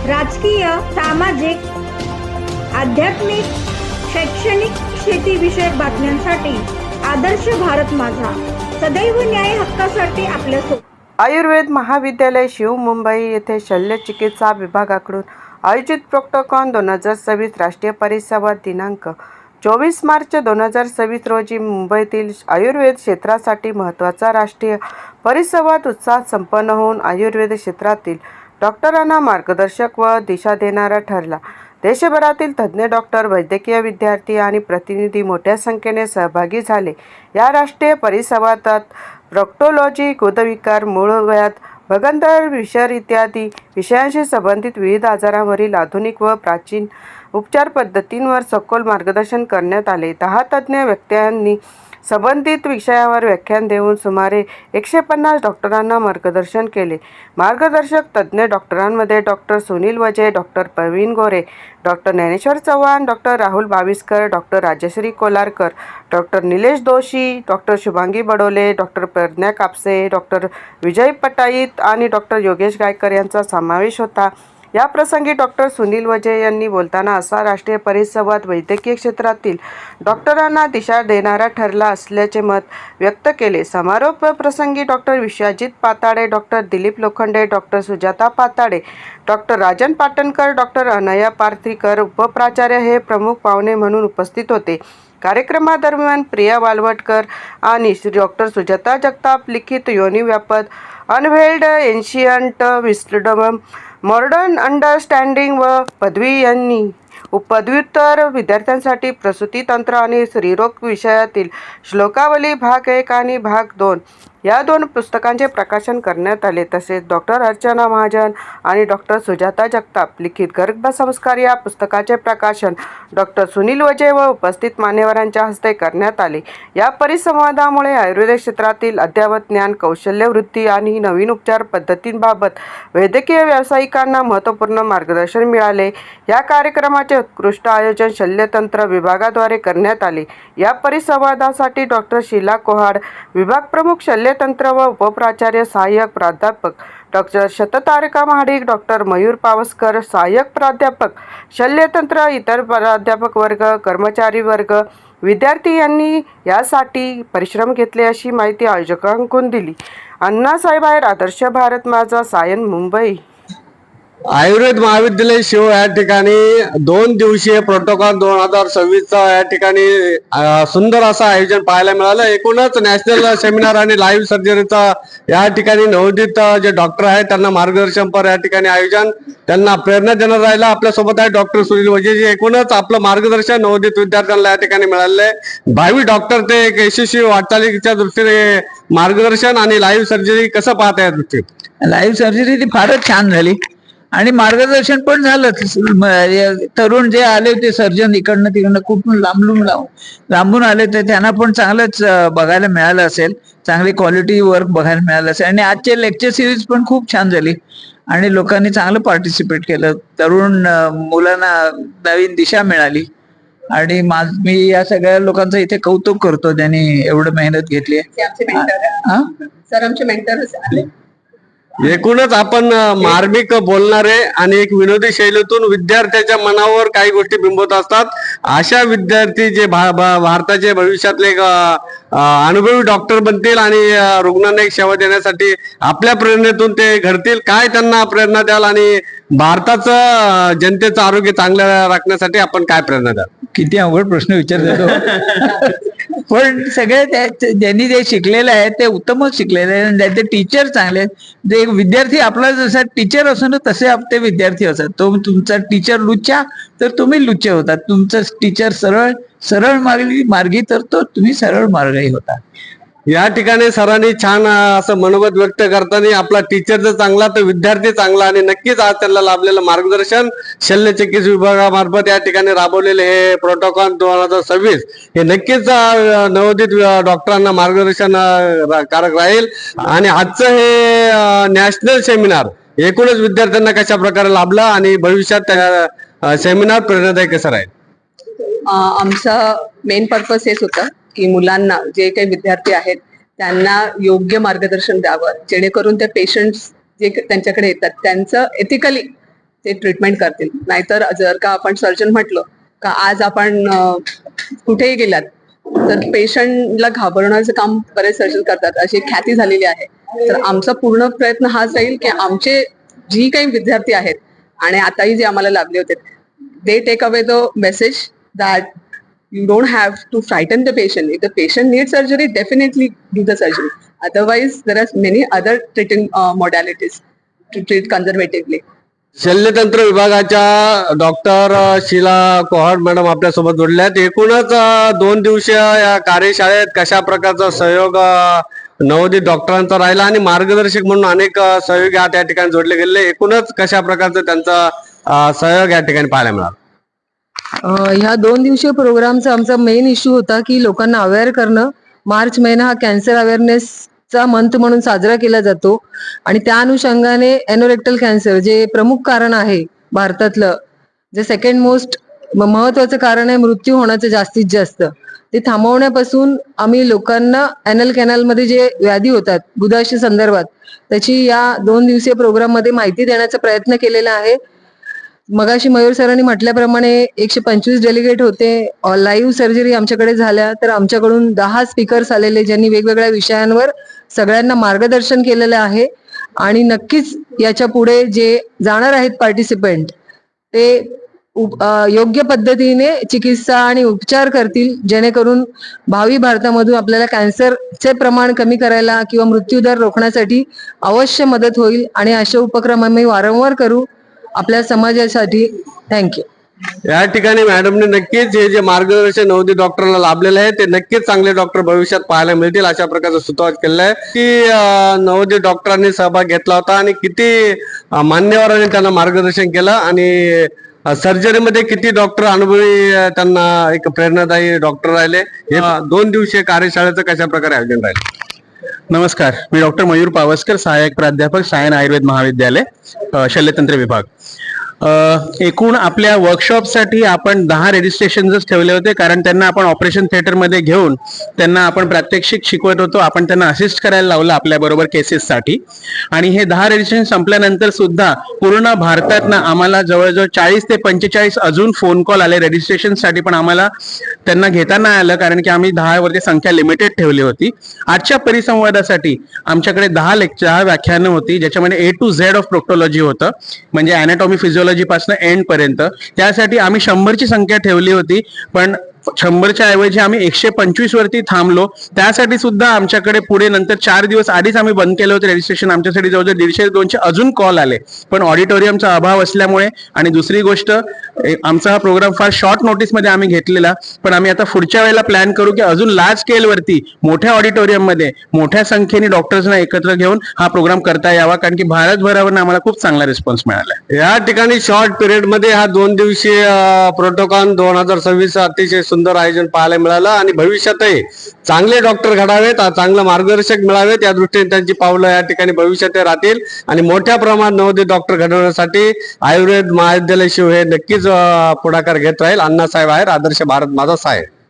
राजकीय, सामाजिक, आध्यात्मिक, शैक्षणिक, शेतीविषयक बातम्यांसाठी आदर्श भारत माझा सदैव न्याय हक्कासाठी आपल्यासोबत. आयुर्वेद महाविद्यालय शिव मुंबई येथे शल्यचिकित्सा विभागाकडून आयोजित प्रोक्टोकॉन 2026 राष्ट्रीय परिसंवाद दिनांक 24 मार्च 2026 रोजी मुंबईतील आयुर्वेद क्षेत्रासाठी महत्त्वाचा राष्ट्रीय परिसंवाद उत्साहात संपन्न होऊन आयुर्वेद क्षेत्रातील डॉक्टरांना मार्गदर्शक व दिशा देणारा ठरला. देशभरातील तज्ज्ञ डॉक्टर, वैद्यकीय विद्यार्थी आणि प्रतिनिधी मोठ्या संख्येने सहभागी झाले. या राष्ट्रीय परिसंवादात प्रोक्टोलॉजी, गुदविकार, मूळव्याध, भगंदर, विषर इत्यादी विषयांशी संबंधित विविध आजारांवरील आधुनिक व प्राचीन उपचार पद्धतींवर सखोल मार्गदर्शन करण्यात आले. 10 तज्ज्ञ वक्त्यांनी संबंधित विषयावर व्याख्यान देऊन सुमारे 150 डॉक्टरांना मार्गदर्शन केले. मार्गदर्शक तज्ज्ञ डॉक्टरांमध्ये doctor Sunil Waje, doctor Praveen Gore, doctor Dnyaneshwar Chavan, doctor Rahul Baviskar, doctor Rajashree Kolarkar, doctor Nilesh Doshi, doctor Shubhangi Badole, doctor Pradnya Kapse, doctor Vijay Patait आणि डॉक्टर योगेश गायकर यांचा समावेश होता. या प्रसंगी डॉक्टर सुनील वजे यांनी बोलताना असा राष्ट्रीय परिसंवाद वैद्यकीय क्षेत्रातील डॉक्टरांना दिशा देणारा ठरला असल्याचे मत व्यक्त केले. समारोप प्रसंगी doctor Vishwajit Patade, doctor Dilip Lokhande, doctor Sujata Patade, doctor Rajan Patankar, doctor अनया पार्थीकर उपप्राचार्य हे प्रमुख पाहुणे म्हणून उपस्थित होते. कार्यक्रमादरम्यान प्रिया वालवटकर आणि डॉक्टर सुजाता जगताप लिखित योनी व्यापद, अनव्हेल्ड एन्शियंट विस्डम, मॉडर्न अंडरस्टँडिंग व पदवी यांनी पदव्युत्तर विद्यार्थ्यांसाठी प्रसूती तंत्र आणि स्त्रीरोग विषयातील श्लोकावली भाग 1 आणि भाग 2 या 2 पुस्तकांचे प्रकाशन करण्यात आले. तसेच डॉक्टर अर्चना महाजन आणि डॉक्टर सुजाता जगताप लिखित गर्भसंस्कार या पुस्तकाचे प्रकाशन डॉक्टर सुनील वजे व उपस्थित मान्यवरांच्या हस्ते करण्यात आले. या परिसंवादामुळे आयुर्वेद क्षेत्रातील अद्ययावत ज्ञान, कौशल्य वृद्धी आणि नवीन उपचार पद्धतींबाबत वैद्यकीय व्यावसायिकांना महत्त्वपूर्ण मार्गदर्शन मिळाले. या कार्यक्रमाचे उत्कृष्ट आयोजन शल्यतंत्र विभागाद्वारे करण्यात आले. या परिसंवादासाठी डॉक्टर शीला कोहाड, विभाग प्रमुख शल्यतंत्र व उपप्राचार्य सहाय्यक प्राध्यापक डॉक्टर शततारका महाडिक, डॉक्टर मयूर पावसकर, सहाय्यक प्राध्यापक शल्यतंत्र, इतर प्राध्यापक वर्ग, कर्मचारी वर्ग, विद्यार्थी यांनी यासाठी परिश्रम घेतले अशी माहिती आयोजकांकडून दिली. अण्णासाहेब आहेर, आदर्श भारत माझा, सायन, मुंबई. आयुर्वेद महाविद्यालय शिव या ठिकाणी 2 दिवसीय प्रोटोकॉल 2026 या ठिकाणी सुंदर असं आयोजन पाहायला मिळालं. एकूणच नॅशनल सेमिनार आणि लाईव्ह सर्जरीचा या ठिकाणी नवोदित जे डॉक्टर आहेत त्यांना मार्गदर्शनपर या ठिकाणी आयोजन, त्यांना प्रेरणा देणार राहिला. आपल्यासोबत आहे डॉक्टर सुनील वजेजी. एकूणच आपलं मार्गदर्शन नवोदित विद्यार्थ्यांना या ठिकाणी मिळालेलं आहे. भावी डॉक्टर ते एक यशस्वी वाटचालीच्या दृष्टीने मार्गदर्शन आणि लाईव्ह सर्जरी कसं पाहता या दृष्टीने? लाईव्ह सर्जरी ती फारच छान झाली आणि मार्गदर्शन पण झालं. तरुण जे आले होते सर्जन इकडनं तिकडनं खूप लांबून आले ते त्यांना पण चांगलंच बघायला मिळालं असेल, चांगली क्वालिटी वर्क बघायला मिळालं असेल. आणि आजचे लेक्चर सिरीज पण खूप छान झाली आणि लोकांनी चांगलं पार्टिसिपेट केलं. तरुण मुलांना नवीन दिशा मिळाली आणि मी या सगळ्या लोकांचं इथे कौतुक करतो, त्यांनी एवढं मेहनत घेतली आहे. सर आमचे मेंटर. एकूणच आपण मार्मिक बोलणारे आणि एक विनोदी शैलीतून विद्यार्थ्याच्या मनावर काही गोष्टी बिंबवत असतात. अशा विद्यार्थी जे भारताचे भविष्यातले अनुभवी डॉक्टर बनतील आणि रुग्णांना एक सेवा देण्यासाठी आपल्या प्रेरणेतून ते घडतील. काय त्यांना प्रेरणा द्याल आणि भारताचं जनतेचं आरोग्य चांगलं राखण्यासाठी आपण काय प्रेरणा द्याल? किती अवघड प्रश्न विचारतो. पण सगळे ज्यांनी जे शिकलेले आहेत ते उत्तमच शिकलेले आहेत. ज्यांचे टीचर चांगले, जे विद्यार्थी आपला जसा टीचर असो ना तसे ते विद्यार्थी असतात. तो तुमचा टीचर लुच्चा तर तुम्ही लुच्चे होतात, तुमचा टीचर सरळ मार्गी तर तो तुम्ही सरळ मार्गी होता. या ठिकाणी सरांनी छान असं मनोगत व्यक्त करताना आपला टीचर जर चांगला तर विद्यार्थी चांगला आणि नक्कीच आज त्यांना लाभलेलं मार्गदर्शन शल्यचिकित्सा विभागामार्फत या ठिकाणी राबवलेले हे प्रोटोकॉल 2026 हे नक्कीच नवोदित डॉक्टरांना मार्गदर्शन कारक राहील. आणि आजचं हे नॅशनल सेमिनार एकूणच विद्यार्थ्यांना कशा प्रकारे लाभला आणि भविष्यात त्या सेमिनार प्रेरणादायी कसं राहील? आमचा मेन पर्पस हेच होता की मुलांना, जे काही विद्यार्थी आहेत त्यांना योग्य मार्गदर्शन द्यावं, जेणेकरून ते पेशंट्स जे त्यांच्याकडे येतात त्यांचं एथिकली ते ट्रीटमेंट करतील. नाहीतर जर का आपण सर्जन म्हटलं का आज आपण कुठेही गेलात तर पेशंटला घाबरवण्याचं काम बरेच सर्जन करतात, अशी ख्याती झालेली आहे. तर आमचा पूर्ण प्रयत्न हाच राहील की आमचे जी काही विद्यार्थी आहेत आणि आताही जे आम्हाला लाभले होते, they take away the message that you don't have to frighten the patient. If the patient needs surgery, definitely do the surgery. Otherwise, there are many other treating modalities to treat conservatively. शल्यतंत्र विभागाच्या doctor Sheila कोहाड madam आपल्यासोबत जोडल्या आहेत. एकूणच 2 दिवसीय या कार्यशाळेत कशा प्रकारचा सहयोग नवोदित डॉक्टरांचा राहिला आणि मार्गदर्शक म्हणून अनेक सहयोगी या ठिकाणी जोडले गेले, एकूणच कशा प्रकारचं त्यांचा सहयोग या ठिकाणी पाहायला मिळाला? ह्या 2 दिवसीय प्रोग्रामचा आमचा मेन इश्यू होता की लोकांना अवेअर करणं. मार्च महिना हा कॅन्सर अवेअरनेसचा मंथ म्हणून साजरा केला जातो आणि त्या अनुषंगाने एनोरेक्टल कॅन्सर जे प्रमुख कारण आहे भारतातलं, जे सेकंड मोस्ट महत्वाचं कारण आहे मृत्यू होण्याचं जास्तीत जास्त, ते थांबवण्यापासून आम्ही लोकांना एनल कॅनलमध्ये जे व्याधी होतात गुदाशी संदर्भात त्याची या 2 दिवसीय प्रोग्राम मध्ये माहिती देण्याचा प्रयत्न केलेला आहे. मगाशी मयूर सरांनी म्हटल्याप्रमाणे 125 डेलिगेट होते. लाईव्ह सर्जरी आमच्याकडे झाल्या, तर आमच्याकडून 10 स्पीकर्स आलेले ज्यांनी वेगवेगळ्या विषयांवर सगळ्यांना मार्गदर्शन केलेलं आहे. आणि नक्कीच याच्या पुढे जे जाणार आहेत पार्टिसिपेंट ते योग्य पद्धतीने चिकित्सा आणि उपचार करतील, जेणेकरून भावी भारतामधून आपल्याला कॅन्सरचे प्रमाण कमी करायला किंवा मृत्यूदर रोखण्यासाठी अवश्य मदत होईल. आणि अशा उपक्रम आम्ही वारंवार करू आपल्या समाजासाठी. थँक्यू. या ठिकाणी मॅडमने नक्कीच हे जे मार्गदर्शन नवोदित डॉक्टरांना लाभलेलं आहे ते नक्कीच चांगले डॉक्टर भविष्यात पाहायला मिळतील अशा प्रकारचं सुतोवाच केलेलं आहे. की नवोदित डॉक्टरांनी सहभाग घेतला होता आणि किती मान्यवरांनी त्यांना मार्गदर्शन केलं आणि सर्जरीमध्ये किती डॉक्टर अनुभवी त्यांना एक प्रेरणादायी डॉक्टर राहिले. हे 2 दिवसीय कार्यशाळेचं कशा प्रकारे आयोजन राहील? नमस्कार, मी डॉक्टर मयूर पावसकर, सहाय्यक प्राध्यापक सायन आयुर्वेद महाविद्यालय, शल्यतंत्र विभाग. एकूण आपल्या वर्कशॉपसाठी आपण 10 रजिस्ट्रेशनच ठेवले होते, कारण त्यांना आपण ऑपरेशन थिएटरमध्ये घेऊन त्यांना आपण प्रात्यक्षिक शिकवत होतो. आपण त्यांना असिस्ट करायला लावलं आपल्या बरोबर केसेससाठी. आणि हे 10 रजिस्ट्रेशन संपल्यानंतर सुद्धा पूर्ण भारतातनं आम्हाला जवळजवळ 40 ते 45 अजून फोन कॉल आले रजिस्ट्रेशनसाठी, पण आम्हाला त्यांना घेता नाही आलं कारण की आम्ही 10 वरती संख्या लिमिटेड ठेवली होती. आजच्या परिसंवादासाठी आमच्याकडे 10 व्याख्यानं होती, ज्याच्यामध्ये A to Z of proctology होतं, म्हणजे अॅनाटॉमी फिजिओलॉजी पासून एंड पर्यंत. त्यासाठी आम्ही 100ची संख्या ठेवली होती, पण 100च्या ऐवजी आम्ही 125 वरती थांबलो. त्यासाठी सुद्धा आमच्याकडे पुढे नंतर 4 दिवस आधीच आम्ही बंद केलं होतं रजिस्ट्रेशन. आमच्यासाठी जवळजवळ 150-200 अजून कॉल आले, पण ऑडिटोरियमचा अभाव असल्यामुळे. आणि दुसरी गोष्ट, आमचा हा प्रोग्राम फार शॉर्ट नोटीसमध्ये आम्ही घेतलेला, पण आम्ही आता पुढच्या वेळेला प्लॅन करू की अजून लार्ज स्केलवरती मोठ्या ऑडिटोरियममध्ये मोठ्या संख्येने डॉक्टर्सना एकत्र घेऊन हा प्रोग्राम करता यावा, कारण की भारतभरावर आम्हाला खूप चांगला रिस्पॉन्स मिळाला. या ठिकाणी शॉर्ट पिरियड मध्ये हा 2 दिवसीय प्रोटोकॉन 2026 अतिशय सुंदर आयोजन पाहायला मिळालं आणि भविष्यातही चांगले डॉक्टर घडावेत, चांगलं मार्गदर्शक मिळावेत या दृष्टीने त्यांची पावलं या ठिकाणी भविष्यात राहतील. आणि मोठ्या प्रमाणात नवोदित डॉक्टर घडवण्यासाठी आयुर्वेद महाविद्यालय शिव हे नक्कीच पुढाकार घेत राहील. अण्णासाहेब आहेर, आदर्श भारत माझा साहेब.